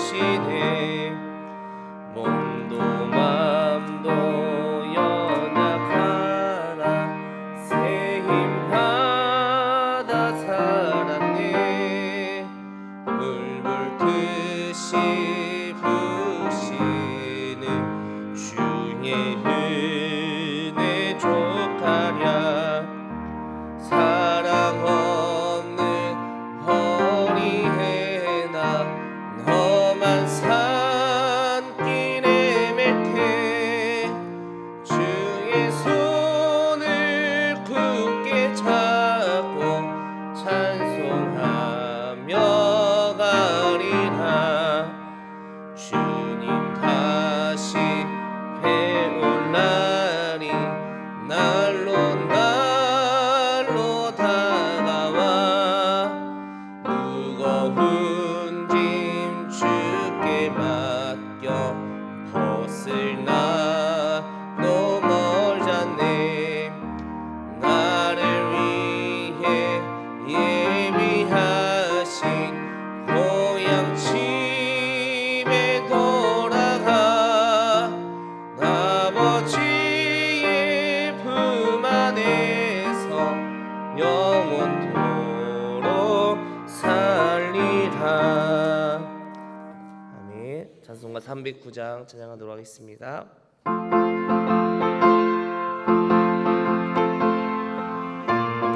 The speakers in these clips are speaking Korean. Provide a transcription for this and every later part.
주시네. 몸도 맘도 연약하나 새 힘 받아 살았네. 물불듯이 부시는 주의 은혜 좋다랴. 사랑 없는 허리에나 험한 산길에 맬 때 주의 손을 굳게 잡고 찬송하며 가리라. 주님 다시 배울 날이 날로 다가와. 무거운 짐 주께 맡겨 벗을 나도 멀잖네. 나를 위해 예비하신 고향 집에 돌아가. 아버지의 품 안에서 영원토록 살리라. 아멘. 찬송가 309장 찬양하도록 하겠습니다.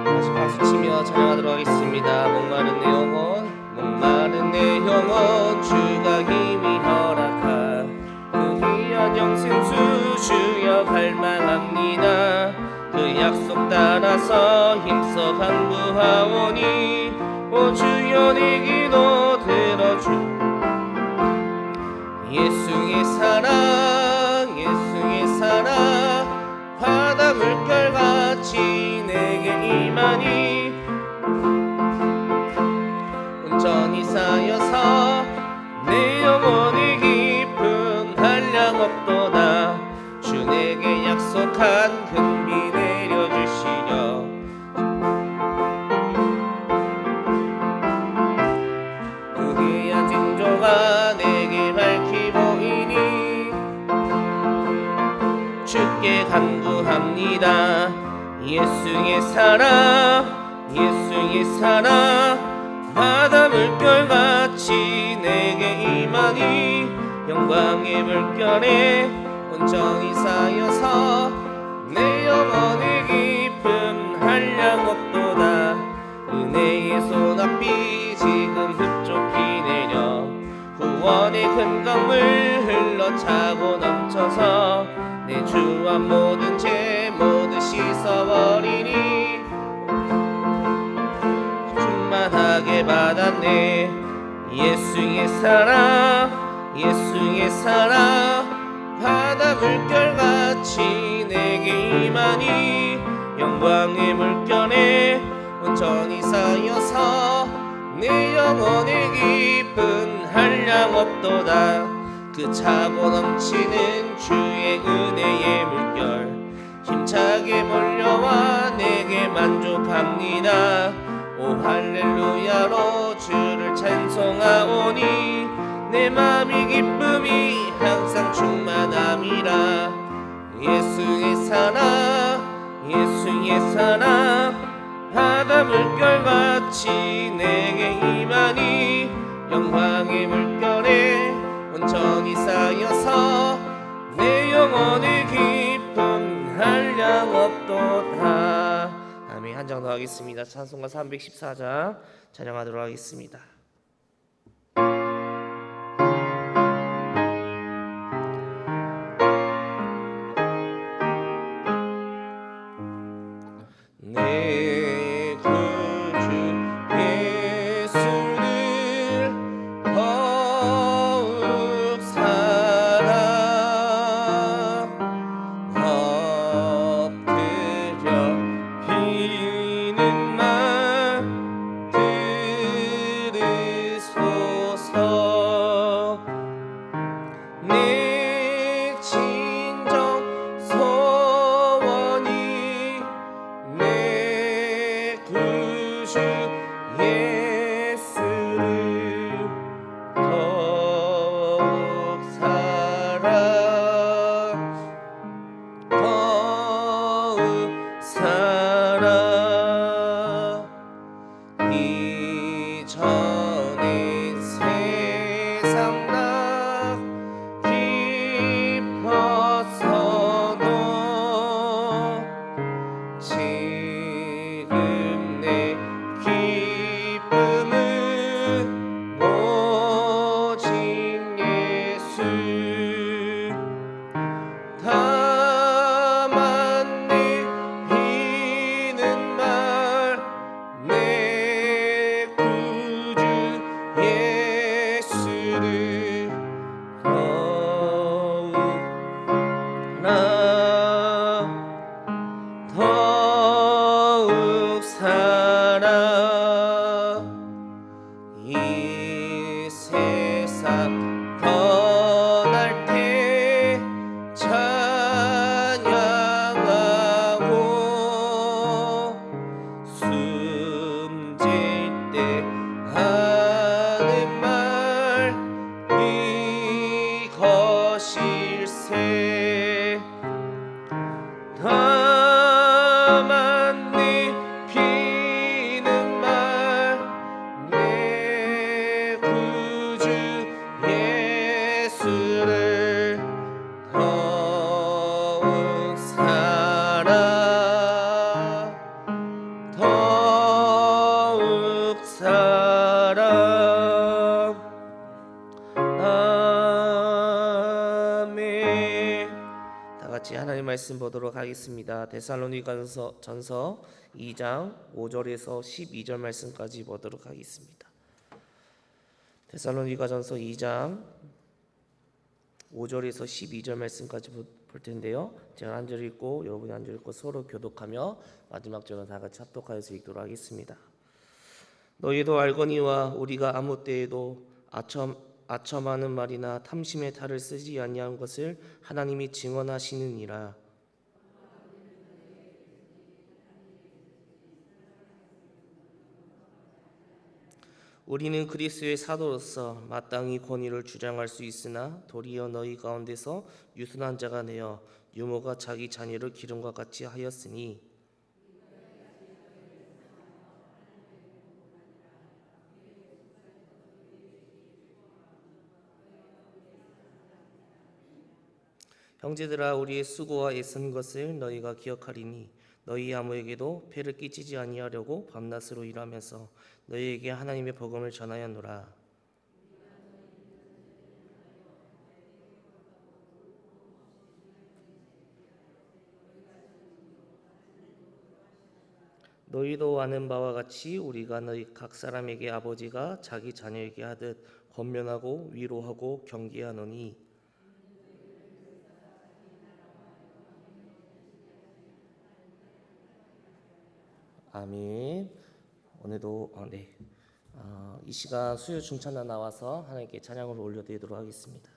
다시 박수치며 찬양하도록 하겠습니다. 목마른 내 영혼 주가 힘이 허락한 그 귀한 영생수 주여 갈망합니다. 그 약속 따라서 힘써 간구하오니 오 주여 내 기도 들어주. 예수의 사랑 바다 물결같이 내게 임하니 온전히 쌓여서 내 영혼의 깊은 한량 없도다. 주 내게 약속한 금비 내려주시려. 그 귀한 징조가 내게 밝히 보이니 주께 간구합니다. 예수의 사랑 바다 물결같이 내게 임하니 영광의 물결에 온전히 쌓여서 내 영혼의 깊은 한량 없도다. 은혜의 소낙비 지금 흡족히 내려 구원의 큰 강물 흘러차고 넘쳐서 내 주와 모든 죄 모두 씻어버리니 충만하게 받았네. 예수의 사랑 바다 물결같이 내게 임하니 영광의 물결에 온전히 쌓여서 내 영혼의 깊은 한량 없도다. 그 차고 넘치는 주의 은혜의 물결 힘차게 몰려와 내게 만족합니다. 오 할렐루야로 주를 찬송하오니 내 맘이 기쁨이 항상 충만함이라. 예수의 사랑 바다 물결같이 내게 임하니 영광의 물결에 온전히 쌓여서 내 영혼의 깊은 한량 없도다. 아멘. 한 장 더 하겠습니다. 찬송가 314장 찬양하도록 하겠습니다. 내 구주 예수를 더욱 사랑 엎드려 비는 말 들으니 같이 하나님 말씀 보도록 하겠습니다. 데살로니가전서 2장 5절에서 12절 말씀까지 보도록 하겠습니다. 데살로니가전서 2장 5절에서 12절 말씀까지 볼 텐데요. 제가 한 절 읽고 여러분이 한 절 읽고 서로 교독하며 마지막 절은 다 같이 합독하여서 읽도록 하겠습니다. 너희도 알거니와 우리가 아무 때에도 아첨하는 말이나 탐심의 탈을 쓰지 아니한 것을 하나님이 증언하시느니라. 우리는 그리스도의 사도로서 마땅히 권위를 주장할 수 있으나 도리어 너희 가운데서 유순한 자가 내어 유모가 자기 자녀를 기름과 같이 하였으니 형제들아 우리의 수고와 애쓴 것을 너희가 기억하리니 너희 아무에게도 폐를 끼치지 아니하려고 밤낮으로 일하면서 너희에게 하나님의 복음을 전하였노라. 너희도 아는 바와 같이 우리가 너희 각 사람에게 아버지가 자기 자녀에게 하듯 권면하고 위로하고 경계하노니 아멘. 오늘도 이 시간 수요 중찬단 나와서 하나님께 찬양을 올려드리도록 하겠습니다.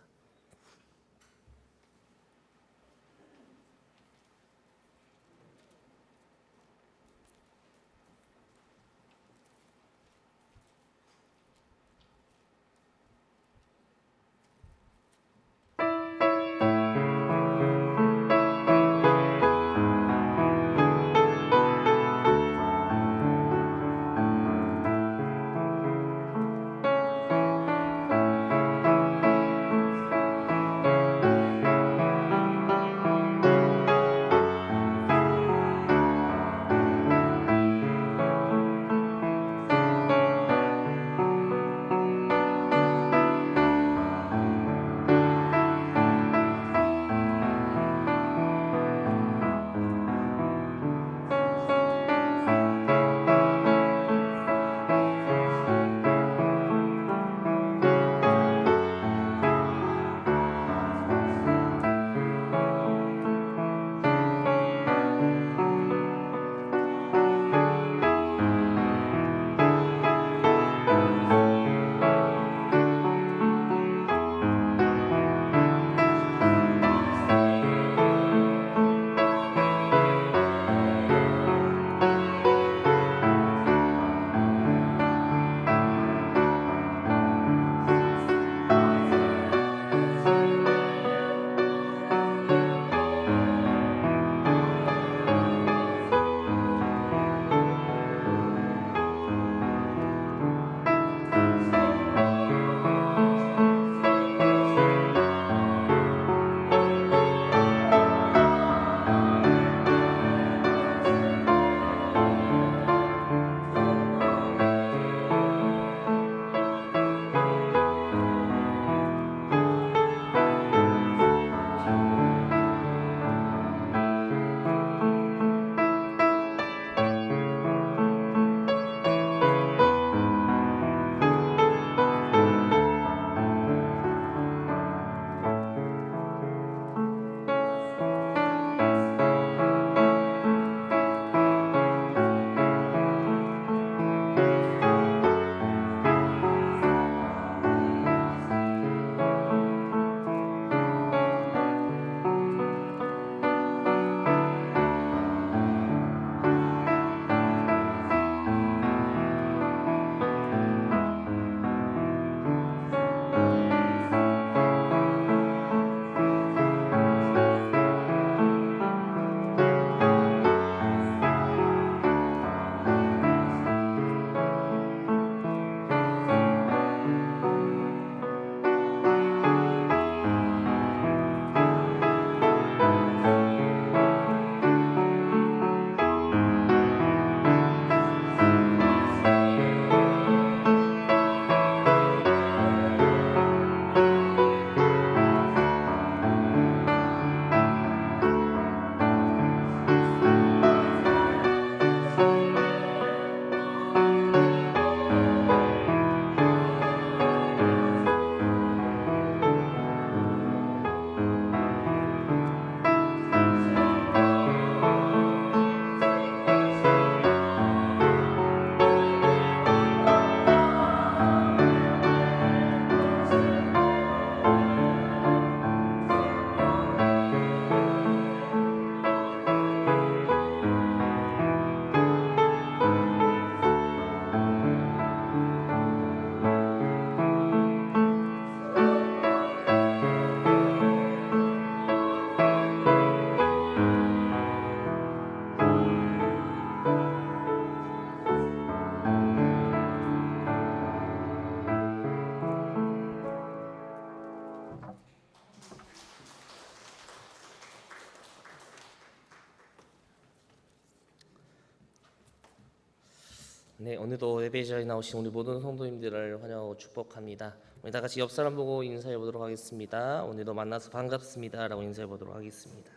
네, 오늘도 예배 자리에 나오신 우리 모든 성도님들을 환영하고 축복합니다. 우리 다 같이 옆 사람 보고 인사해 보도록 하겠습니다. 오늘도 만나서 반갑습니다라고 인사해 보도록 하겠습니다.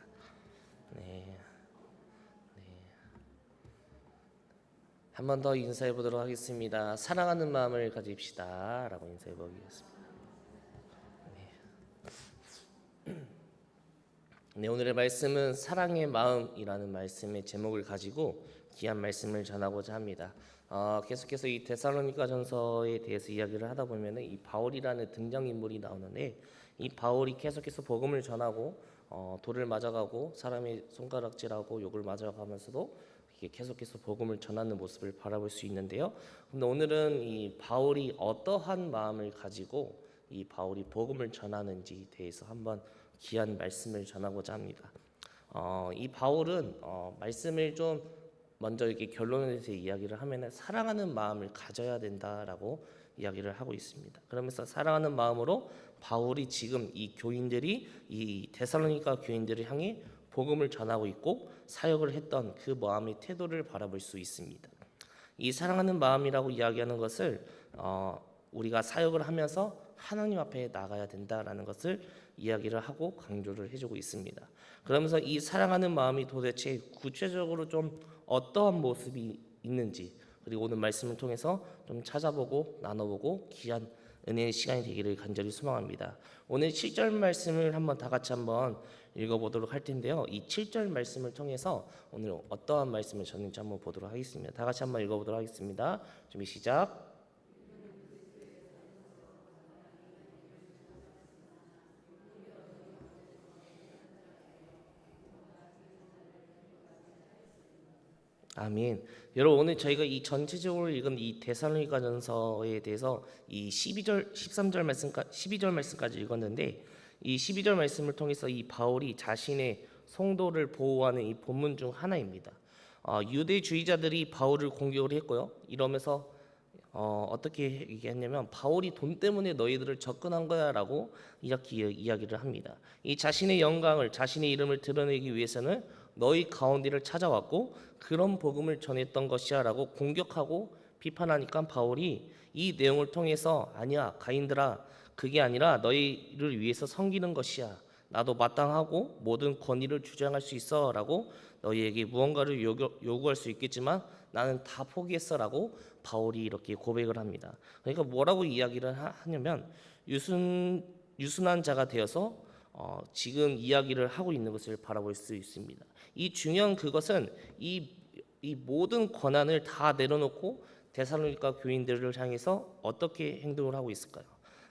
네, 한 번 더 인사해 보도록 하겠습니다. 사랑하는 마음을 가집시다라고 인사해 보겠습니다. 네, 오늘의 말씀은 사랑의 마음이라는 말씀의 제목을 가지고 귀한 말씀을 전하고자 합니다. 계속해서 이 데살로니가전서에 대해서 이야기를 하다 보면은 이 바울이라는 등장 인물이 나오는데, 이 바울이 계속해서 복음을 전하고 돌을 맞아가고 사람의 손가락질하고 욕을 맞아가면서도 이게 계속해서 복음을 전하는 모습을 바라볼 수 있는데요. 근데 오늘은 이 바울이 어떠한 마음을 가지고 이 바울이 복음을 전하는지 대해서 한번 귀한 말씀을 전하고자 합니다. 이 바울은 말씀을 좀 먼저 이렇게 결론에 대해서 이야기를 하면은 사랑하는 마음을 가져야 된다라고 이야기를 하고 있습니다. 그러면서 사랑하는 마음으로 바울이 지금 이 교인들이 이 데살로니가 교인들을 향해 복음을 전하고 있고 사역을 했던 그 마음의 태도를 바라볼 수 있습니다. 이 사랑하는 마음이라고 이야기하는 것을 우리가 사역을 하면서 하나님 앞에 나가야 된다라는 것을 이야기를 하고 강조를 해주고 있습니다. 그러면서 이 사랑하는 마음이 도대체 구체적으로 좀 어떠한 모습이 있는지, 그리고 오늘 말씀을 통해서 좀 찾아보고 나눠보고 귀한 은혜의 시간이 되기를 간절히 소망합니다. 오늘 7절 말씀을 다 같이 한번 읽어보도록 할 텐데요. 이 7절 말씀을 통해서 오늘 어떠한 말씀을 전할지 한번 보도록 하겠습니다. 다 같이 한번 읽어보도록 하겠습니다. 준비 시작. 아멘. 여러분, 오늘 저희가 이 전체적으로 읽은 이 데살로니가전서에 대해서 이 12절, 13절 말씀까지 12절 말씀까지 읽었는데, 이 12절 말씀을 통해서 이 바울이 자신의 성도를 보호하는 이 본문 중 하나입니다. 유대주의자들이 바울을 공격을 했고요. 이러면서 어떻게 얘기했냐면 바울이 돈 때문에 너희들을 접근한 거야라고 이렇게 이야기를 합니다. 이 자신의 영광을, 자신의 이름을 드러내기 위해서는 너희 가운데를 찾아왔고 그런 복음을 전했던 것이야라고 공격하고 비판하니까 바울이 이 내용을 통해서 아니야 가인들아, 그게 아니라 너희를 위해서 섬기는 것이야. 나도 마땅하고 모든 권위를 주장할 수 있어라고 너희에게 무언가를 요구할 수 있겠지만 나는 다 포기했어라고 바울이 이렇게 고백을 합니다. 그러니까 뭐라고 이야기를 하냐면 유순한 자가 되어서 지금 이야기를 하고 있는 것을 바라볼 수 있습니다. 이 중요한 그것은 이 모든 권한을 다 내려놓고 데살로니가 교인들을 향해서 어떻게 행동을 하고 있을까요?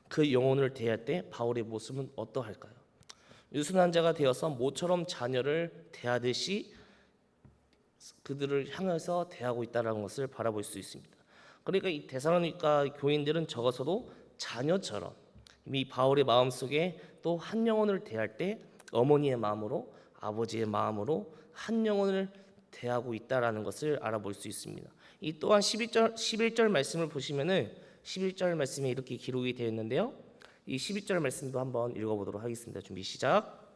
그 영혼을 대할 때 바울의 모습은 어떠할까요? 유순한 자가 되어서 모처럼 자녀를 대하듯이 그들을 향해서 대하고 있다는 것을 바라볼 수 있습니다. 그러니까 이 데살로니가 교인들은 적어서도 자녀처럼 이미 바울의 마음속에 또 한 영혼을 대할 때 어머니의 마음으로, 아버지의 마음으로 한 영혼을 대하고 있다라는 것을 알아볼 수 있습니다. 이 또한 11절 말씀을 보시면은 11절 말씀에 이렇게 기록이 되어 있는데요. 이 11절 말씀도 한번 읽어보도록 하겠습니다. 준비 시작.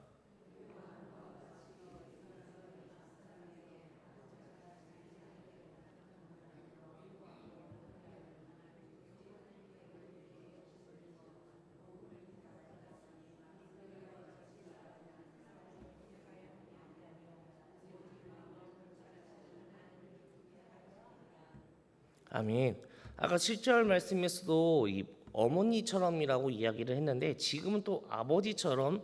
아멘. 아까 7절 말씀에서도 이 어머니처럼이라고 이야기를 했는데 지금은 또 아버지처럼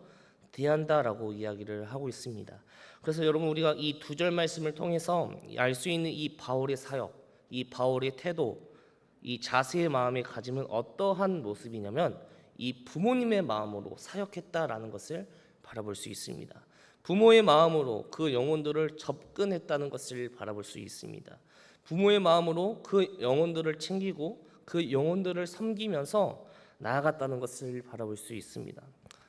대한다라고 이야기를 하고 있습니다. 그래서 여러분, 우리가 이 두 절 말씀을 통해서 알 수 있는 이 바울의 사역, 이 바울의 태도, 이 자세의 마음의 가짐은 어떠한 모습이냐면 이 부모님의 마음으로 사역했다라는 것을 바라볼 수 있습니다. 부모의 마음으로 그 영혼들을 접근했다는 것을 바라볼 수 있습니다. 부모의 마음으로 그 영혼들을 챙기고 그 영혼들을 섬기면서 나아갔다는 것을 바라볼 수 있습니다.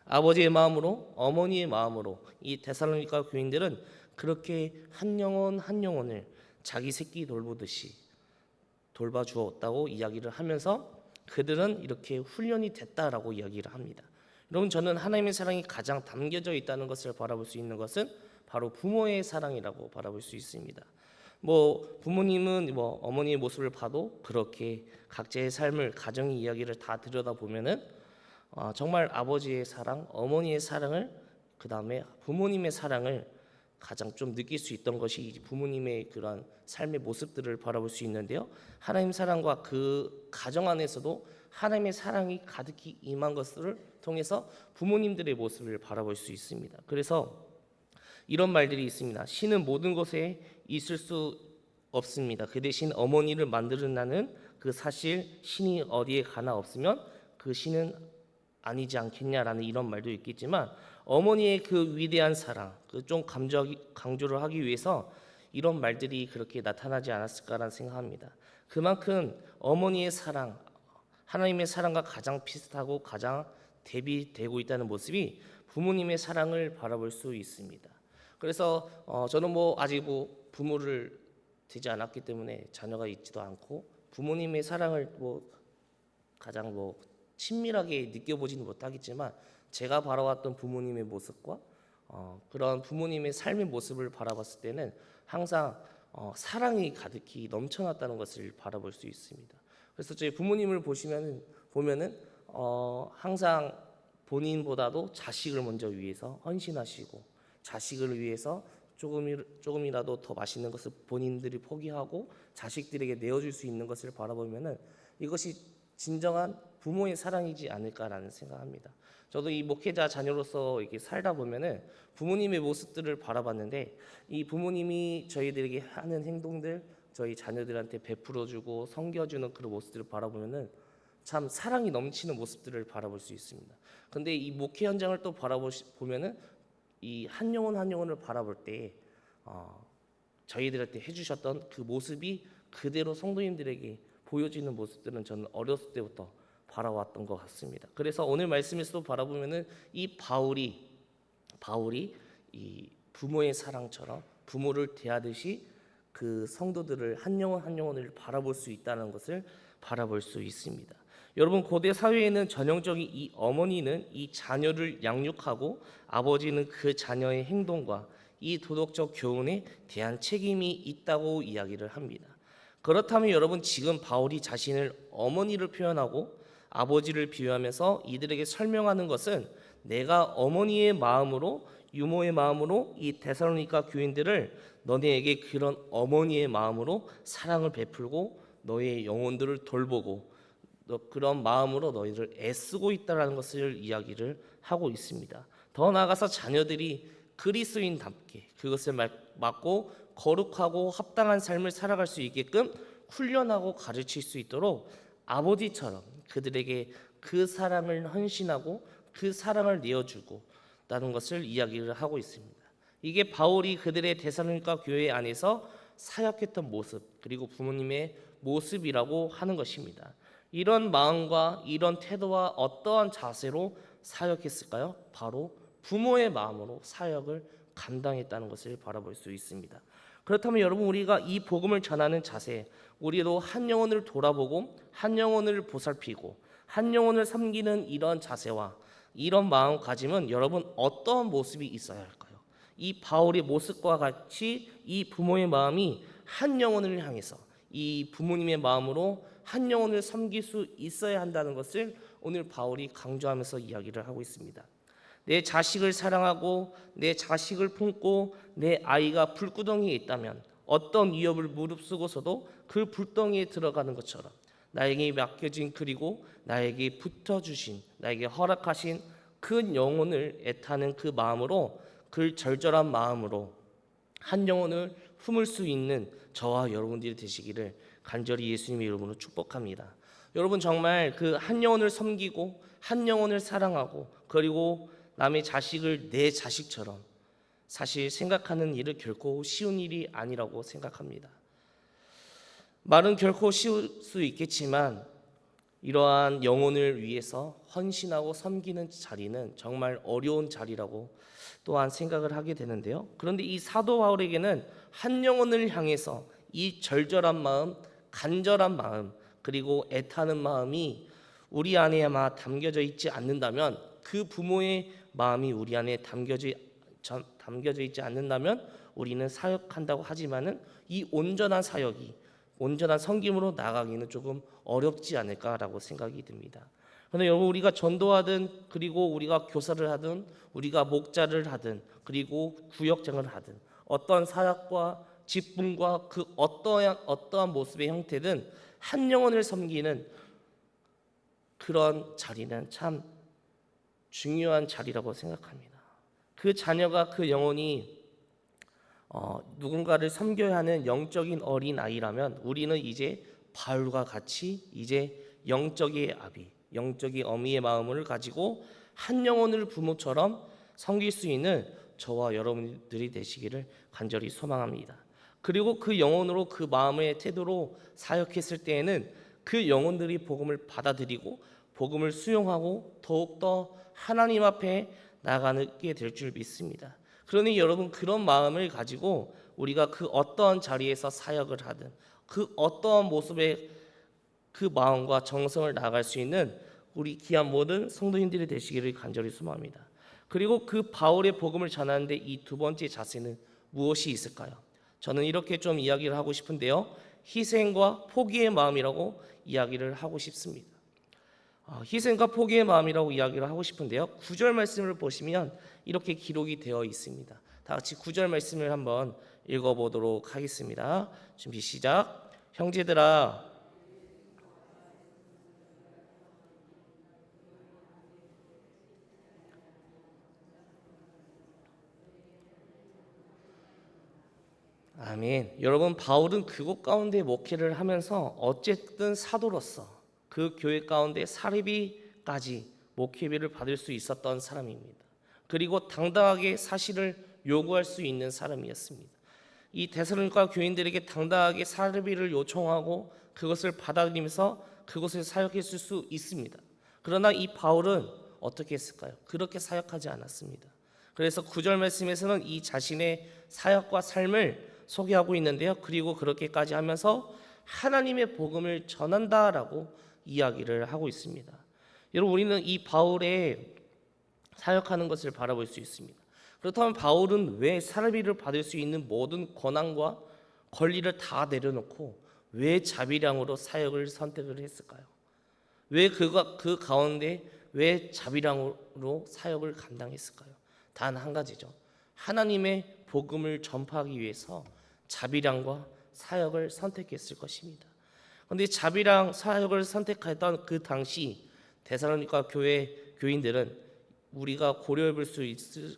아버지의 마음으로, 어머니의 마음으로 이 데살로니가 교인들은 그렇게 한 영혼 한 영혼을 자기 새끼 돌보듯이 돌봐주었다고 이야기를 하면서 그들은 이렇게 훈련이 됐다라고 이야기를 합니다. 여러분, 저는 하나님의 사랑이 가장 담겨져 있다는 것을 바라볼 수 있는 것은 바로 부모의 사랑이라고 바라볼 수 있습니다. 뭐 부모님은 뭐 어머니의 모습을 봐도 그렇게 각자의 삶을 가정의 이야기를 다 들여다보면은 정말 아버지의 사랑, 어머니의 사랑을 그다음에 부모님의 사랑을 가장 좀 느낄 수 있던 것이 이제 부모님의 그런 삶의 모습들을 바라볼 수 있는데요. 하나님 사랑과 그 가정 안에서도 하나님의 사랑이 가득히 임한 것을 통해서 부모님들의 모습을 바라볼 수 있습니다. 그래서 이런 말들이 있습니다. 신은 모든 곳에 있을 수 없습니다. 그 대신 어머니를 만드는다는 그 사실, 신이 어디에 가나 없으면 그 신은 아니지 않겠냐라는 이런 말도 있겠지만, 어머니의 그 위대한 사랑, 그 좀 강조를 하기 위해서 이런 말들이 그렇게 나타나지 않았을까라는 생각합니다. 그만큼 어머니의 사랑, 하나님의 사랑과 가장 비슷하고 가장 대비되고 있다는 모습이 부모님의 사랑을 바라볼 수 있습니다. 그래서 저는 뭐 아직 뭐 부모를 되지 않았기 때문에 자녀가 있지도 않고 부모님의 사랑을 뭐 가장 뭐 친밀하게 느껴보지는 못하겠지만, 제가 바라왔던 부모님의 모습과 그런 부모님의 삶의 모습을 바라봤을 때는 항상 사랑이 가득히 넘쳐났다는 것을 바라볼 수 있습니다. 그래서 저희 부모님을 보면은 항상 본인보다도 자식을 먼저 위해서 헌신하시고, 자식을 위해서 조금이라도 더 맛있는 것을 본인들이 포기하고 자식들에게 내어줄 수 있는 것을 바라보면은 이것이 진정한 부모의 사랑이지 않을까라는 생각합니다. 저도 이 목회자 자녀로서 이렇게 살다 보면은 부모님의 모습들을 바라봤는데, 이 부모님이 저희들에게 하는 행동들, 저희 자녀들한테 베풀어주고 섬겨주는 그런 모습들을 바라보면은 참 사랑이 넘치는 모습들을 바라볼 수 있습니다. 근데 이 목회 현장을 또 바라보면은 이 한 영혼 한 영혼을 바라볼 때 저희들한테 해주셨던 그 모습이 그대로 성도님들에게 보여지는 모습들은 저는 어렸을 때부터 바라왔던 것 같습니다. 그래서 오늘 말씀에서도 바라보면은 이 바울이 이 부모의 사랑처럼 부모를 대하듯이 그 성도들을 한 영혼 한 영혼을 바라볼 수 있다는 것을 바라볼 수 있습니다. 여러분, 고대 사회에는 전형적인 이 어머니는 이 자녀를 양육하고 아버지는 그 자녀의 행동과 이 도덕적 교훈에 대한 책임이 있다고 이야기를 합니다. 그렇다면 여러분, 지금 바울이 자신을 어머니를 표현하고 아버지를 비유하면서 이들에게 설명하는 것은 내가 어머니의 마음으로, 유모의 마음으로 이 데살로니가 교인들을 너네에게 그런 어머니의 마음으로 사랑을 베풀고 너의 영혼들을 돌보고 그런 마음으로 너희를 애쓰고 있다라는 것을 이야기를 하고 있습니다. 더 나아가서 자녀들이 그리스도인답게 그것을 맡고 거룩하고 합당한 삶을 살아갈 수 있게끔 훈련하고 가르칠 수 있도록 아버지처럼 그들에게 그 사랑을 헌신하고 그 사랑을 내어주고 라는 것을 이야기를 하고 있습니다. 이게 바울이 그들의 데살로니가 교회 안에서 사역했던 모습, 그리고 부모님의 모습이라고 하는 것입니다. 이런 마음과 이런 태도와 어떠한 자세로 사역했을까요? 바로 부모의 마음으로 사역을 감당했다는 것을 바라볼 수 있습니다. 그렇다면 여러분, 우리가 이 복음을 전하는 자세, 우리도 한 영혼을 돌아보고 한 영혼을 보살피고 한 영혼을 섬기는 이런 자세와 이런 마음가짐은 여러분 어떤 모습이 있어야 할까요? 이 바울의 모습과 같이 이 부모의 마음이 한 영혼을 향해서 이 부모님의 마음으로 한 영혼을 섬길 수 있어야 한다는 것을 오늘 바울이 강조하면서 이야기를 하고 있습니다. 내 자식을 사랑하고 내 자식을 품고 내 아이가 불구덩이에 있다면 어떤 위협을 무릅쓰고서도 그 불덩이에 들어가는 것처럼 나에게 맡겨진, 그리고 나에게 붙어주신, 나에게 허락하신 그 영혼을 애타는 그 마음으로, 그 절절한 마음으로 한 영혼을 품을 수 있는 저와 여러분들이 되시기를 간절히 예수님의 이름으로 축복합니다. 여러분, 정말 그 한 영혼을 섬기고 한 영혼을 사랑하고 그리고 남의 자식을 내 자식처럼 사실 생각하는 일은 결코 쉬운 일이 아니라고 생각합니다. 말은 결코 쉬울 수 있겠지만 이러한 영혼을 위해서 헌신하고 섬기는 자리는 정말 어려운 자리라고 또한 생각을 하게 되는데요. 그런데 이 사도 바울에게는 한 영혼을 향해서 이 절절한 마음, 간절한 마음, 그리고 애타는 마음이 우리 안에만 담겨져 있지 않는다면, 그 부모의 마음이 우리 안에 담겨져 있지 않는다면 우리는 사역한다고 하지만은 이 온전한 사역이 온전한 섬김으로 나가기는 조금 어렵지 않을까라고 생각이 듭니다. 그런데 여러분, 우리가 전도하든 그리고 우리가 교사를 하든 우리가 목자를 하든 그리고 구역장을 하든 어떤 사역과 직분과 그 어떠한 모습의 형태든 한 영혼을 섬기는 그런 자리는 참 중요한 자리라고 생각합니다. 그 자녀가 그 영혼이 누군가를 섬겨야 하는 영적인 어린 아이라면 우리는 이제 바울과 같이 이제 영적인 아비, 영적인 어미의 마음을 가지고 한 영혼을 부모처럼 섬길 수 있는 저와 여러분들이 되시기를 간절히 소망합니다. 그리고 그 영혼으로 그 마음의 태도로 사역했을 때에는 그 영혼들이 복음을 받아들이고 복음을 수용하고 더욱더 하나님 앞에 나가게 될 줄 믿습니다. 그러니 여러분, 그런 마음을 가지고 우리가 그 어떠한 자리에서 사역을 하든 그 어떠한 모습의 그 마음과 정성을 나아갈 수 있는 우리 귀한 모든 성도님들이 되시기를 간절히 소망합니다. 그리고 그 바울의 복음을 전하는데 이 두 번째 자세는 무엇이 있을까요? 저는 이렇게 좀 이야기를 하고 싶은데요, 희생과 포기의 마음이라고 이야기를 하고 싶습니다. 희생과 포기의 마음이라고 이야기를 하고 싶은데요, 9절 말씀을 보시면 이렇게 기록이 되어 있습니다. 다 같이 9절 말씀을 한번 읽어보도록 하겠습니다. 준비 시작. 형제들아, 아멘. 여러분, 바울은 그곳 가운데 목회를 하면서 어쨌든 사도로서 그 교회 가운데 사례비까지 목회비를 받을 수 있었던 사람입니다. 그리고 당당하게 사실을 요구할 수 있는 사람이었습니다. 이 데살로니가 교인들에게 당당하게 사례비를 요청하고 그것을 받아들이면서 그것을 사역했을 수 있습니다. 그러나 이 바울은 어떻게 했을까요? 그렇게 사역하지 않았습니다. 그래서 9절 말씀에서는 이 자신의 사역과 삶을 소개하고 있는데요, 그리고 그렇게까지 하면서 하나님의 복음을 전한다라고 이야기를 하고 있습니다. 여러분, 우리는 이 바울의 사역하는 것을 바라볼 수 있습니다. 그렇다면 바울은 왜 사례비를 받을 수 있는 모든 권한과 권리를 다 내려놓고 왜 자비량으로 사역을 선택을 했을까요? 왜 그 가운데 왜 자비량으로 사역을 감당했을까요? 단 한 가지죠. 하나님의 복음을 전파하기 위해서 자비량과 사역을 선택했을 것입니다. 그런데 자비랑 사역을 선택했던 그 당시 데살로니가 교회 교인들은 우리가 고려해 볼 수 있을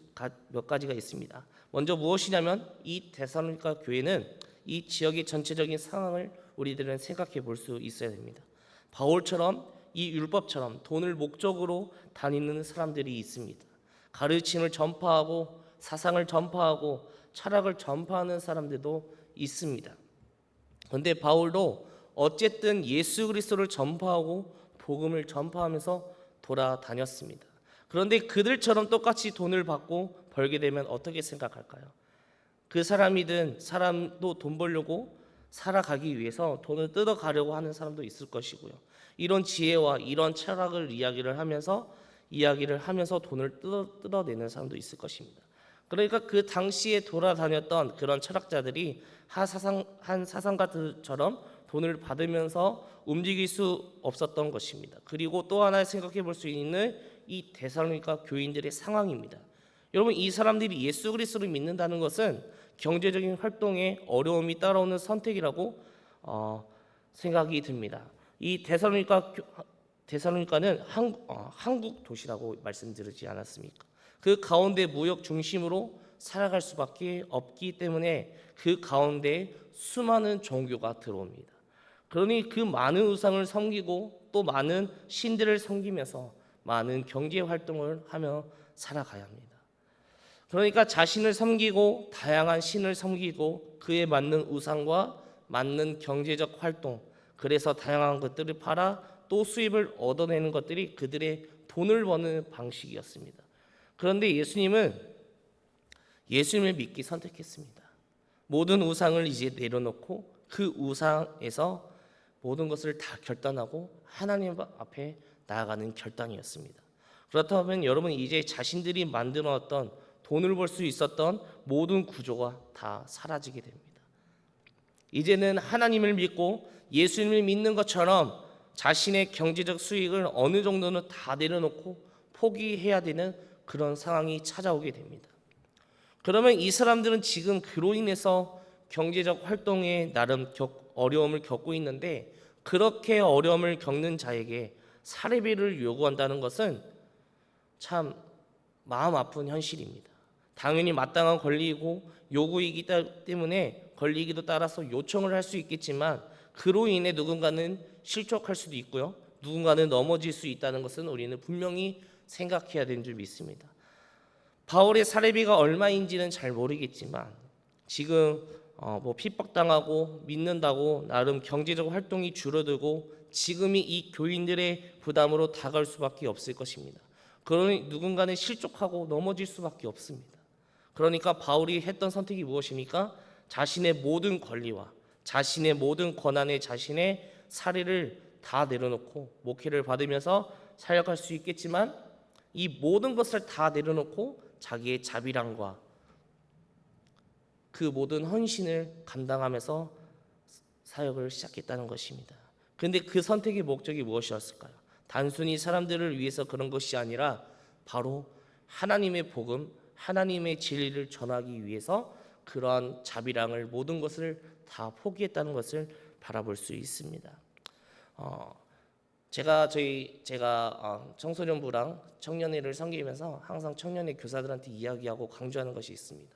몇 가지가 있습니다. 먼저 무엇이냐면 이 데살로니가 교회는 이 지역의 전체적인 상황을 우리들은 생각해 볼 수 있어야 됩니다. 바울처럼 이 율법처럼 돈을 목적으로 다니는 사람들이 있습니다. 가르침을 전파하고 사상을 전파하고 철학을 전파하는 사람들도 있습니다. 그런데 바울도 어쨌든 예수 그리스도를 전파하고 복음을 전파하면서 돌아다녔습니다. 그런데 그들처럼 똑같이 돈을 받고 벌게 되면 어떻게 생각할까요? 그 사람도 돈 벌려고 살아가기 위해서 돈을 뜯어가려고 하는 사람도 있을 것이고요. 이런 지혜와 이런 철학을 이야기를 하면서 돈을 뜯어내는 사람도 있을 것입니다. 그러니까 그 당시에 돌아다녔던 그런 철학자들이 한 사상가들처럼 돈을 받으면서 움직일 수 없었던 것입니다. 그리고 또 하나 생각해 볼 수 있는 이 데살로니가 교인들의 상황입니다. 여러분, 이 사람들이 예수 그리스도를 믿는다는 것은 경제적인 활동에 어려움이 따라오는 선택이라고 생각이 듭니다. 이 데살로니가는 한국 도시라고 말씀드리지 않았습니까? 그 가운데 무역 중심으로 살아갈 수밖에 없기 때문에 그 가운데 수많은 종교가 들어옵니다. 그러니 그 많은 우상을 섬기고 또 많은 신들을 섬기면서 많은 경제 활동을 하며 살아가야 합니다. 그러니까 자신을 섬기고 다양한 신을 섬기고 그에 맞는 우상과 맞는 경제적 활동, 그래서 다양한 것들을 팔아 또 수입을 얻어내는 것들이 그들의 돈을 버는 방식이었습니다. 그런데 예수님을 믿기 선택했습니다. 모든 우상을 이제 내려놓고 그 우상에서 모든 것을 다 결단하고 하나님 앞에 나아가는 결단이었습니다. 그렇다면 여러분, 이제 자신들이 만들어왔던 돈을 벌 수 있었던 모든 구조가 다 사라지게 됩니다. 이제는 하나님을 믿고 예수님을 믿는 것처럼 자신의 경제적 수익을 어느 정도는 다 내려놓고 포기해야 되는 그런 상황이 찾아오게 됩니다. 그러면 이 사람들은 지금 그로 인해서 경제적 활동에 나름 어려움을 겪고 있는데, 그렇게 어려움을 겪는 자에게 사례비를 요구한다는 것은 참 마음 아픈 현실입니다. 당연히 마땅한 권리이고 요구이기 때문에 권리이기도 따라서 요청을 할 수 있겠지만, 그로 인해 누군가는 실족할 수도 있고요, 누군가는 넘어질 수 있다는 것은 우리는 분명히 생각해야 되는 줄 믿습니다. 바울의 사례비가 얼마인지는 잘 모르겠지만 지금 핍박당하고 믿는다고 나름 경제적 활동이 줄어들고 지금이 이 교인들의 부담으로 다가올 수밖에 없을 것입니다. 그러니 누군가는 실족하고 넘어질 수밖에 없습니다. 그러니까 바울이 했던 선택이 무엇입니까? 자신의 모든 권리와 자신의 모든 권한에 자신의 사례를 다 내려놓고 목회를 받으면서 사역할 수 있겠지만, 이 모든 것을 다 내려놓고 자기의 자비랑과 그 모든 헌신을 감당하면서 사역을 시작했다는 것입니다. 그런데 그 선택의 목적이 무엇이었을까요? 단순히 사람들을 위해서 그런 것이 아니라 바로 하나님의 복음, 하나님의 진리를 전하기 위해서 그러한 자비랑을, 모든 것을 다 포기했다는 것을 바라볼 수 있습니다. 제가 청소년부랑 청년회를 섬기면서 항상 청년회 교사들한테 이야기하고 강조하는 것이 있습니다.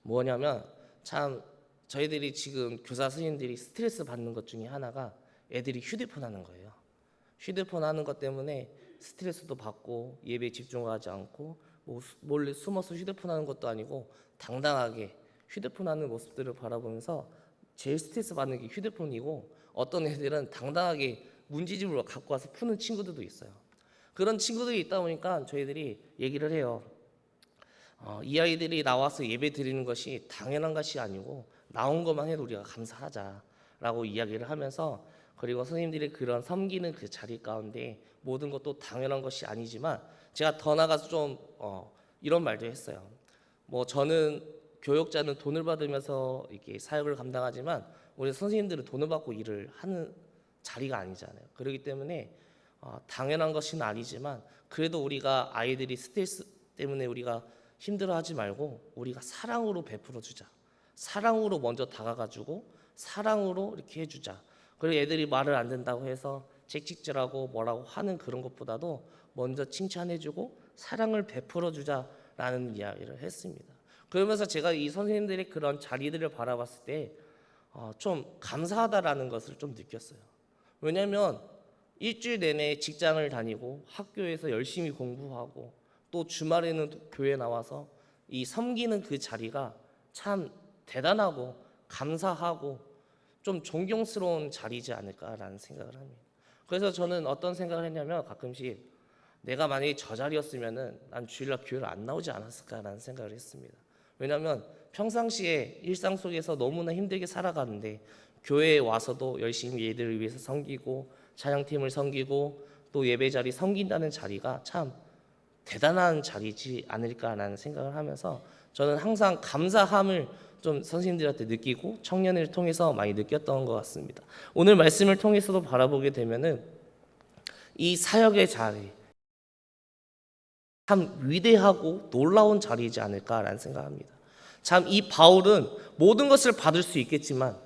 뭐냐면 참 저희들이 지금 교사 선생님들이 스트레스 받는 것 중에 하나가 애들이 휴대폰 하는 거예요. 휴대폰 하는 것 때문에 스트레스도 받고 예배에 집중하지 않고 몰래 숨어서 휴대폰 하는 것도 아니고 당당하게 휴대폰 하는 모습들을 바라보면서 제일 스트레스 받는 게 휴대폰이고, 어떤 애들은 당당하게 문제집을 갖고 와서 푸는 친구들도 있어요. 그런 친구들이 있다 보니까 저희들이 얘기를 해요. 이 아이들이 나와서 예배 드리는 것이 당연한 것이 아니고 나온 것만 해도 우리가 감사하자라고 이야기를 하면서, 그리고 선생님들이 그런 섬기는 그 자리 가운데 모든 것도 당연한 것이 아니지만, 제가 더 나가서 좀 이런 말도 했어요. 저는 교역자는 돈을 받으면서 이렇게 사역을 감당하지만 우리 선생님들은 돈을 받고 일을 하는 자리가 아니잖아요. 그렇기 때문에 당연한 것은 아니지만 그래도 우리가 아이들이 스트레스 때문에 우리가 힘들어하지 말고 우리가 사랑으로 베풀어 주자. 사랑으로 먼저 다가가지고 사랑으로 이렇게 해주자. 그리고 애들이 말을 안 듣는다고 해서 채찍질하고 뭐라고 하는 그런 것보다도 먼저 칭찬해주고 사랑을 베풀어 주자라는 이야기를 했습니다. 그러면서 제가 이 선생님들의 그런 자리들을 바라봤을 때 좀 감사하다라는 것을 좀 느꼈어요. 왜냐하면 일주일 내내 직장을 다니고 학교에서 열심히 공부하고 또 주말에는 교회 나와서 이 섬기는 그 자리가 참 대단하고 감사하고 좀 존경스러운 자리지 않을까라는 생각을 합니다. 그래서 저는 어떤 생각을 했냐면, 가끔씩 내가 만약에 저 자리였으면은 난 주일날 교회를 안 나오지 않았을까라는 생각을 했습니다. 왜냐하면 평상시에 일상 속에서 너무나 힘들게 살아가는데 교회에 와서도 열심히 얘들을 위해서 섬기고 찬양팀을 섬기고 또 예배 자리 섬긴다는 자리가 참 대단한 자리지 않을까라는 생각을 하면서, 저는 항상 감사함을 좀 선생님들한테 느끼고 청년을 통해서 많이 느꼈던 것 같습니다. 오늘 말씀을 통해서도 바라보게 되면은 이 사역의 자리 참 위대하고 놀라운 자리이지 않을까라는 생각합니다. 참 이 바울은 모든 것을 받을 수 있겠지만,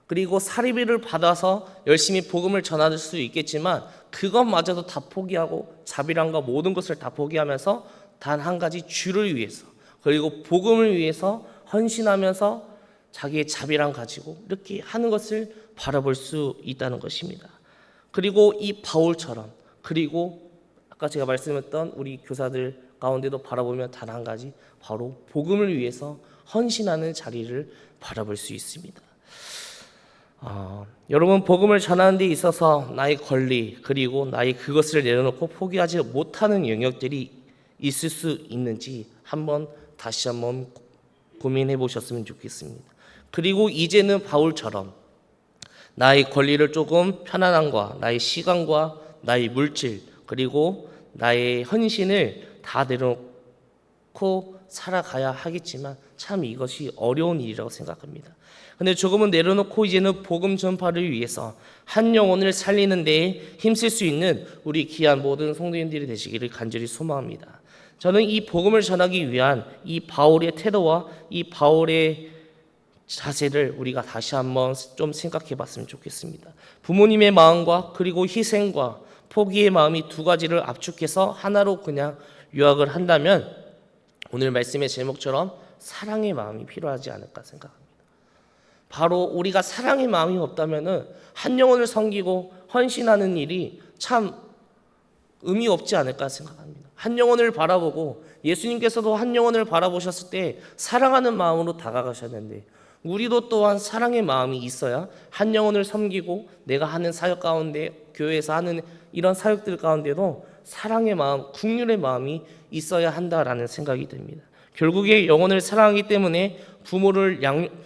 그리고 사리비를 받아서 열심히 복음을 전할 수 있겠지만 그것마저도 다 포기하고 자비랑과 모든 것을 다 포기하면서 단 한 가지 주를 위해서, 그리고 복음을 위해서 헌신하면서 자기의 자비랑 가지고 이렇게 하는 것을 바라볼 수 있다는 것입니다. 그리고 이 바울처럼, 그리고 아까 제가 말씀했던 우리 교사들 가운데도 바라보면 단 한 가지, 바로 복음을 위해서 헌신하는 자리를 바라볼 수 있습니다. 여러분, 복음을 전하는 데 있어서 나의 권리 그리고 나의 그것을 내려놓고 포기하지 못하는 영역들이 있을 수 있는지 다시 한번 고민해 보셨으면 좋겠습니다. 그리고 이제는 바울처럼 나의 권리를 조금 편안함과 나의 시간과 나의 물질 그리고 나의 헌신을 다 살아가야 하겠지만 참 이것이 어려운 일이라고 생각합니다. 근데 조금은 내려놓고 이제는 복음 전파를 위해서 한 영혼을 살리는 데에 힘쓸 수 있는 우리 귀한 모든 성도님들이 되시기를 간절히 소망합니다. 저는 이 복음을 전하기 위한 이 바울의 태도와 이 바울의 자세를 우리가 다시 한번 좀 생각해 봤으면 좋겠습니다. 부모님의 마음과 그리고 희생과 포기의 마음이 두 가지를 압축해서 하나로 그냥 요약을 한다면 오늘 말씀의 제목처럼 사랑의 마음이 필요하지 않을까 생각합니다. 바로 우리가 사랑의 마음이 없다면 한 영혼을 섬기고 헌신하는 일이 참 의미 없지 않을까 생각합니다. 한 영혼을 바라보고 예수님께서도 한 영혼을 바라보셨을 때 사랑하는 마음으로 다가가셨는데 우리도 또한 사랑의 마음이 있어야 한 영혼을 섬기고 내가 하는 사역 가운데 교회에서 하는 이런 사역들 가운데도 사랑의 마음, 긍휼의 마음이 있어야 한다라는 생각이 듭니다. 결국에 영혼을 사랑하기 때문에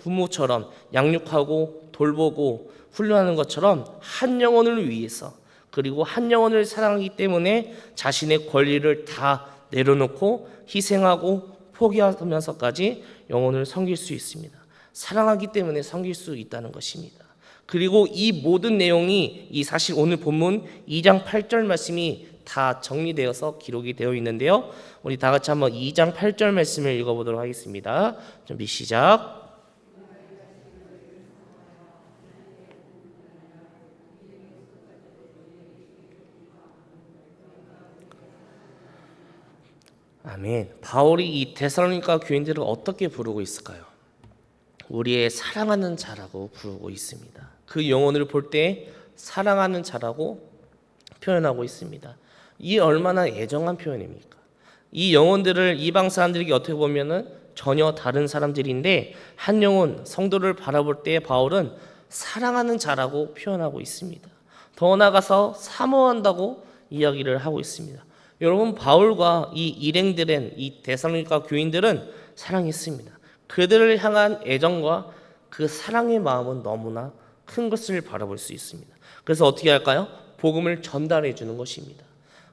부모처럼 양육하고 돌보고 훈련하는 것처럼 한 영혼을 위해서 그리고 한 영혼을 사랑하기 때문에 자신의 권리를 다 내려놓고 희생하고 포기하면서까지 영혼을 섬길 수 있습니다. 사랑하기 때문에 섬길 수 있다는 것입니다. 그리고 이 모든 내용이 이 사실 오늘 본문 2장 8절 말씀이 다 정리되어서 기록이 되어 있는데요. 우리 다 같이 한번 2장 8절 말씀을 읽어보도록 하겠습니다. 준비 시작. 아멘. 바울이 이 데살로니가 교인들을 어떻게 부르고 있을까요? 우리의 사랑하는 자라고 부르고 있습니다. 그 영혼을 볼 때 사랑하는 자라고 표현하고 있습니다. 이 얼마나 애정한 표현입니까? 이 영혼들을 이방 사람들에게 어떻게 보면은 전혀 다른 사람들인데 한 영혼 성도를 바라볼 때 바울은 사랑하는 자라고 표현하고 있습니다. 더 나아가서 사모한다고 이야기를 하고 있습니다. 여러분 바울과 이 일행들은 이 데살로니가 교인들은 사랑했습니다. 그들을 향한 애정과 그 사랑의 마음은 너무나 큰 것을 바라볼 수 있습니다. 그래서 어떻게 할까요? 복음을 전달해 주는 것입니다.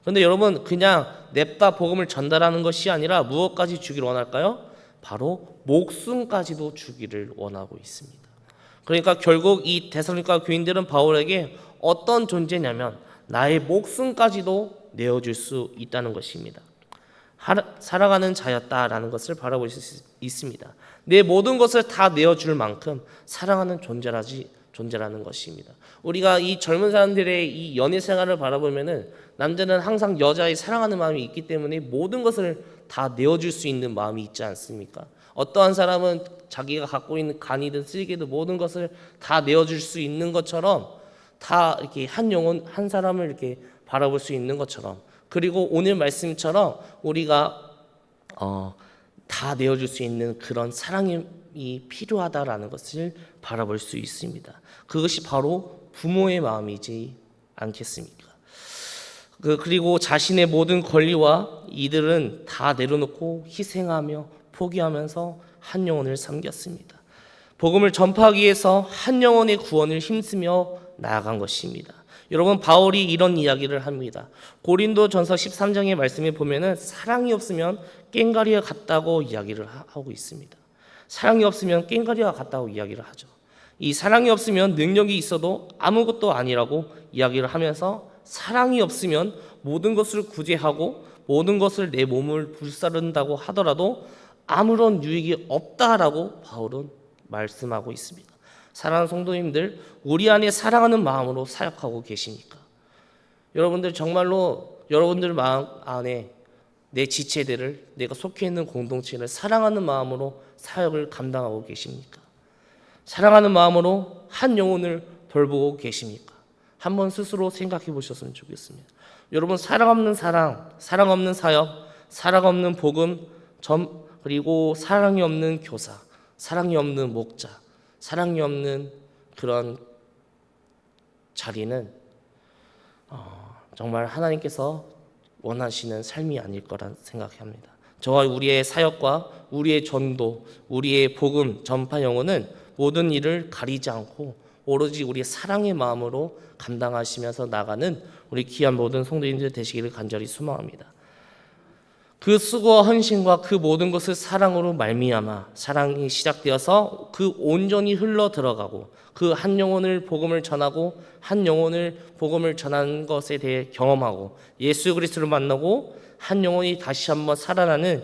그런데 여러분 그냥 냅다 복음을 전달하는 것이 아니라 무엇까지 주기를 원할까요? 바로 목숨까지도 주기를 원하고 있습니다. 그러니까 결국 이 데살로니가 교인들은 바울에게 어떤 존재냐면 나의 목숨까지도 내어줄 수 있다는 것입니다. 살아가는 자였다라는 것을 바라볼 수 있습니다. 내 모든 것을 다 내어줄 만큼 사랑하는 존재라는 것입니다. 우리가 이 젊은 사람들의 이 연애 생활을 바라보면은 남자는 항상 여자의 사랑하는 마음이 있기 때문에 모든 것을 다 내어줄 수 있는 마음이 있지 않습니까? 어떠한 사람은 자기가 갖고 있는 간이든 쓰레기든 모든 것을 다 내어줄 수 있는 것처럼 다 이렇게 한 영혼 한 사람을 이렇게 바라볼 수 있는 것처럼 그리고 오늘 말씀처럼 우리가 다 내어줄 수 있는 그런 사랑이 필요하다라는 것을 바라볼 수 있습니다. 그것이 바로 부모의 마음이지 않겠습니까? 그리고 자신의 모든 권리와 이들은 다 내려놓고 희생하며 포기하면서 한 영혼을 섬겼습니다. 복음을 전파하기 위해서 한 영혼의 구원을 힘쓰며 나아간 것입니다. 여러분 바울이 이런 이야기를 합니다. 고린도전서 13장의 말씀에 보면은 사랑이 없으면 꽹과리와 같다고 이야기를 하고 있습니다. 사랑이 없으면 꽹과리와 같다고 이야기를 하죠. 이 사랑이 없으면 능력이 있어도 아무것도 아니라고 이야기를 하면서 사랑이 없으면 모든 것을 구제하고 모든 것을 내 몸을 불사른다고 하더라도 아무런 유익이 없다라고 바울은 말씀하고 있습니다. 사랑하는 성도님들, 우리 안에 사랑하는 마음으로 사역하고 계십니까? 여러분들 정말로 여러분들 마음 안에 내 지체들을 내가 속해 있는 공동체를 사랑하는 마음으로 사역을 감당하고 계십니까? 사랑하는 마음으로 한 영혼을 돌보고 계십니까? 한번 스스로 생각해 보셨으면 좋겠습니다. 여러분 사랑 없는 사랑 없는 사역, 사랑 없는 복음, 그리고 사랑이 없는 교사, 사랑이 없는 목자, 사랑이 없는 그런 자리는 정말 하나님께서 원하시는 삶이 아닐 거란 생각합니다. 저와 우리의 사역과 우리의 전도, 우리의 복음 전파 영혼은 모든 일을 가리지 않고 오로지 우리의 사랑의 마음으로 감당하시면서 나가는 우리 귀한 모든 성도님들 되시기를 간절히 소망합니다. 그 수고와 헌신과 그 모든 것을 사랑으로 말미암아 사랑이 시작되어서 그 온전히 흘러 들어가고 그 한 영혼을 복음을 전하고 한 영혼을 복음을 전하는 것에 대해 경험하고 예수 그리스도를 만나고 한 영혼이 다시 한번 살아나는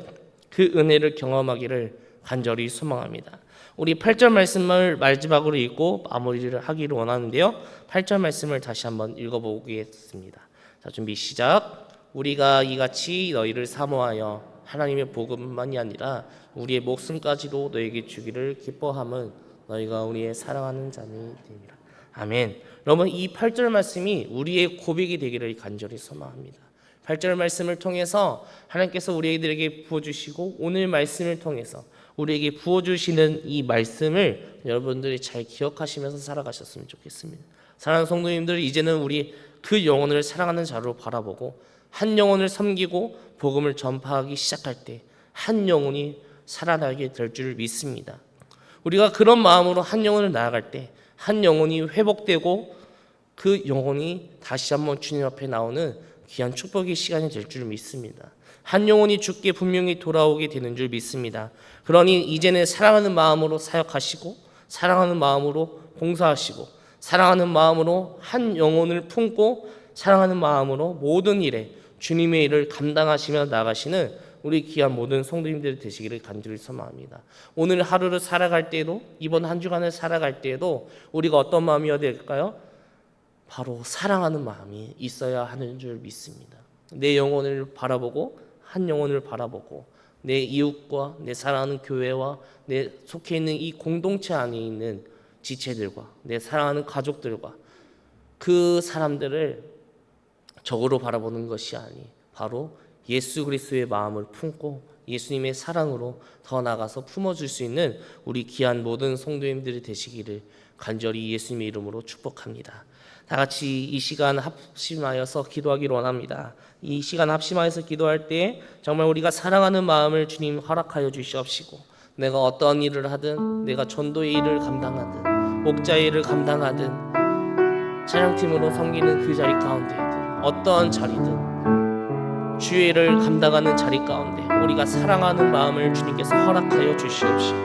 그 은혜를 경험하기를 간절히 소망합니다. 우리 8절 말씀을 마지막으로 읽고 마무리를 하기를 원하는데요. 8절 말씀을 다시 한번 읽어보겠습니다. 자, 준비 시작. 우리가 이같이 너희를 사모하여 하나님의 복음만이 아니라 우리의 목숨까지도 너에게 주기를 기뻐함은 너희가 우리의 사랑하는 자니 되니라. 아멘. 여러분, 이 8절 말씀이 우리의 고백이 되기를 간절히 소망합니다. 8절 말씀을 통해서 하나님께서 우리들에게 부어주시고 오늘 말씀을 통해서 우리에게 부어주시는 이 말씀을 여러분들이 잘 기억하시면서 살아가셨으면 좋겠습니다. 사랑하는 성도님들, 이제는 우리 그 영혼을 사랑하는 자로 바라보고 한 영혼을 섬기고 복음을 전파하기 시작할 때 한 영혼이 살아나게 될 줄 믿습니다. 우리가 그런 마음으로 한 영혼을 나아갈 때 한 영혼이 회복되고 그 영혼이 다시 한번 주님 앞에 나오는 귀한 축복의 시간이 될 줄 믿습니다. 한 영혼이 주께 분명히 돌아오게 되는 줄 믿습니다. 그러니 이제는 사랑하는 마음으로 사역하시고 사랑하는 마음으로 봉사하시고 사랑하는 마음으로 한 영혼을 품고 사랑하는 마음으로 모든 일에 주님의 일을 감당하시며 나가시는 우리 귀한 모든 성도님들이 되시기를 간절히 소망합니다. 오늘 하루를 살아갈 때에도 이번 한 주간을 살아갈 때에도 우리가 어떤 마음이어야 될까요? 바로 사랑하는 마음이 있어야 하는 줄 믿습니다. 내 영혼을 바라보고 한 영혼을 바라보고 내 이웃과 내 사랑하는 교회와 내 속해 있는 이 공동체 안에 있는 지체들과 내 사랑하는 가족들과 그 사람들을 적으로 바라보는 것이 아니 바로 예수 그리스도의 마음을 품고 예수님의 사랑으로 더 나아가서 품어줄 수 있는 우리 귀한 모든 성도님들이 되시기를 간절히 예수님의 이름으로 축복합니다. 다 같이 이 시간 합심하여서 기도하기를 원합니다. 이 시간 합심하여서 기도할 때 정말 우리가 사랑하는 마음을 주님 허락하여 주시옵시고 내가 어떤 일을 하든 내가 전도의 일을 감당하든 목자의 일을 감당하든 찬양팀으로 섬기는 그 자리 가운데든 어떠한 자리든 주의 일을 감당하는 자리 가운데 우리가 사랑하는 마음을 주님께서 허락하여 주시옵시고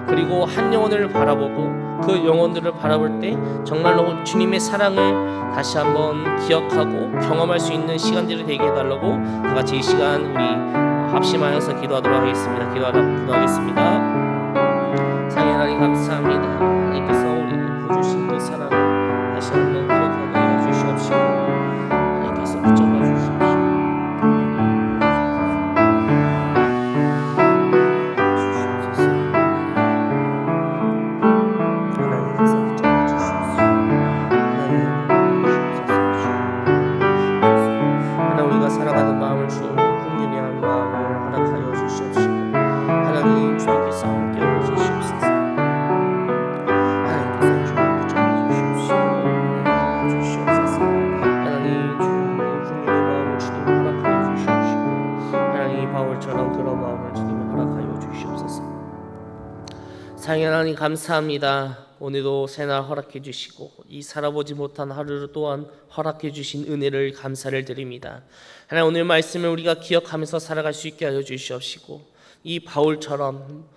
그리고 한 영혼을 바라보고 그 영혼들을 바라볼 때 정말로 주님의 사랑을 다시 한번 기억하고 경험할 수 있는 시간들이 되게 해달라고 다 같이 이 시간 우리 합심하여서 기도하도록 하겠습니다. 기도하겠습니다. 사랑의 하나님 감사합니다. 하나님께서 우리를 부어주신 그 사랑을 다시 한번 기억하게 해주시옵시고 하나님께서 붙잡아 주시옵시고 사랑의 하나님 감사합니다. 오늘도 새날 허락해 주시고 이 살아보지 못한 하루를 또한 허락해 주신 은혜를 감사를 드립니다. 하나님 오늘 말씀을 우리가 기억하면서 살아갈 수 있게 하여 주시옵시고 이 바울처럼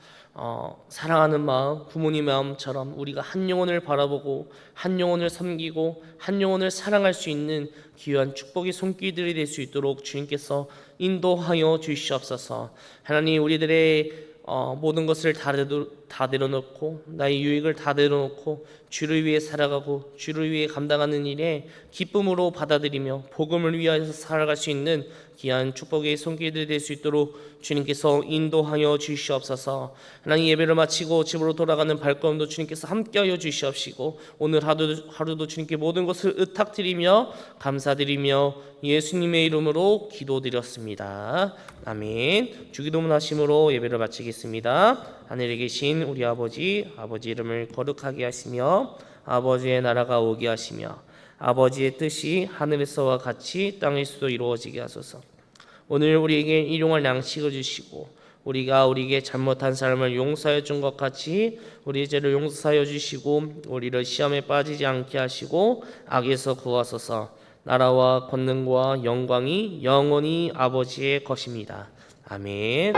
사랑하는 마음 부모님의 마음처럼 우리가 한 영혼을 바라보고 한 영혼을 섬기고 한 영혼을 사랑할 수 있는 귀한 축복의 손길들이 될 수 있도록 주님께서 인도하여 주시옵소서. 하나님 우리들의 모든 것을 다 내려놓고 나의 유익을 다 내려놓고 주를 위해 살아가고 주를 위해 감당하는 일에 기쁨으로 받아들이며 복음을 위하여서 살아갈 수 있는 귀한 축복의 손길들이 될 수 있도록 주님께서 인도하여 주시옵소서. 하나님 예배를 마치고 집으로 돌아가는 발걸음도 주님께서 함께하여 주시옵시고 오늘 하루도 주님께 모든 것을 의탁드리며 감사드리며 예수님의 이름으로 기도드렸습니다. 아멘. 주기도문 하심으로 예배를 마치겠습니다. 하늘에 계신 우리 아버지 이름을 거룩하게 하시며 아버지의 나라가 오게 하시며 아버지의 뜻이 하늘에서와 같이 땅에서도 이루어지게 하소서. 오늘 우리에게 일용할 양식을 주시고 우리가 우리에게 잘못한 사람을 용서해 준 것 같이 우리의 죄를 용서하여 주시고 우리를 시험에 빠지지 않게 하시고 악에서 구하소서. 나라와 권능과 영광이 영원히 아버지의 것입니다. 아멘.